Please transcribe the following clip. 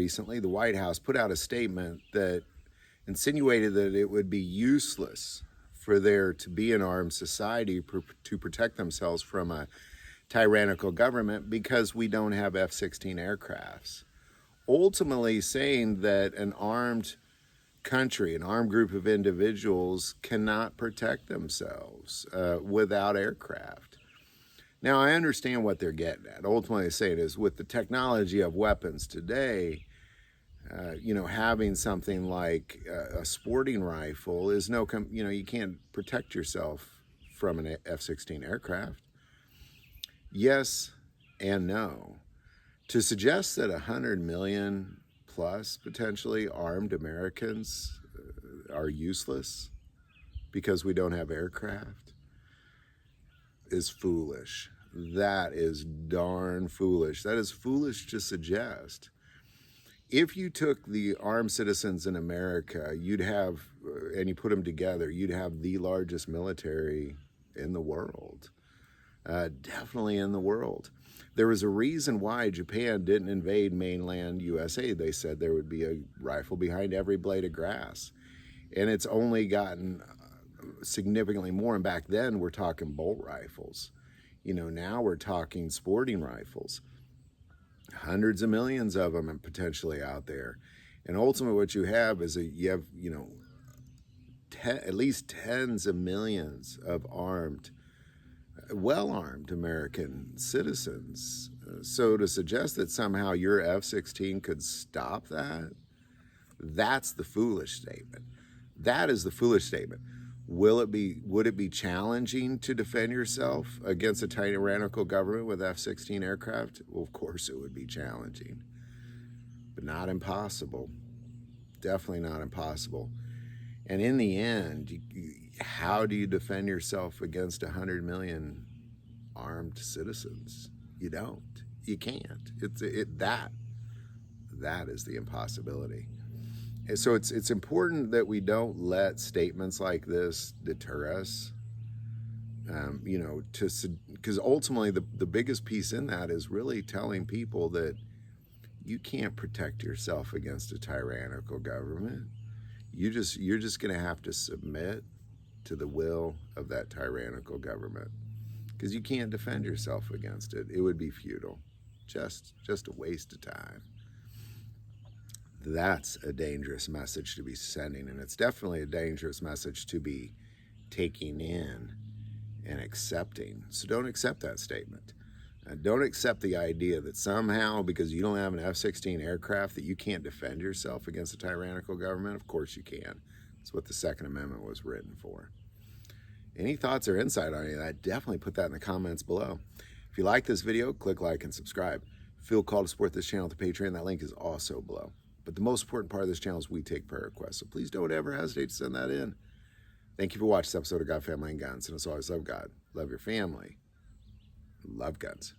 recently, the White House put out a statement that insinuated that it would be useless for there to be an armed society to protect themselves from a tyrannical government because we don't have F-16 aircrafts. Ultimately saying that an armed country, an armed group of individuals cannot protect themselves without aircraft. Now, I understand what they're getting at. Ultimately, saying is with the technology of weapons today, having something like a sporting rifle is you can't protect yourself from an F-16 aircraft. Yes and no. To suggest that 100 million plus potentially armed Americans are useless because we don't have aircraft is foolish. That is darn foolish. That is foolish to suggest. If you took the armed citizens in America, and you put them together, you'd have the largest military in the world. Definitely in the world. There was a reason why Japan didn't invade mainland USA. They said there would be a rifle behind every blade of grass. And it's only gotten significantly more. And back then, we're talking bolt rifles. Now we're talking sporting rifles. Hundreds of millions of them potentially out there. And ultimately what you have is at least tens of millions of well-armed American citizens. So to suggest that somehow your F-16 could stop that, that's the foolish statement. That is the foolish statement. Would it be challenging to defend yourself against a tyrannical government with F-16 aircraft? Well, of course it would be challenging, but not impossible. Definitely not impossible. And in the end, how do you defend yourself against 100 million armed citizens? You don't. You can't. That is the impossibility. And so it's important that we don't let statements like this deter us. Because ultimately the biggest piece in that is really telling people that you can't protect yourself against a tyrannical government. You're just going to have to submit to the will of that tyrannical government because you can't defend yourself against it. It would be futile, just a waste of time. That's a dangerous message to be sending, and it's definitely a dangerous message to be taking in and accepting. So don't accept that statement. Don't accept the idea that somehow because you don't have an F-16 aircraft that you can't defend yourself against a tyrannical government. Of course you can. That's what the Second Amendment was written for. Any thoughts or insight on any of that, definitely put that in the comments below. If you like this video, click like and subscribe. Feel called to support this channel at the Patreon. That link is also below. But the most important part of this channel is we take prayer requests. So please don't ever hesitate to send that in. Thank you for watching this episode of God, Family, and Guns. And as always, love God, love your family, love guns.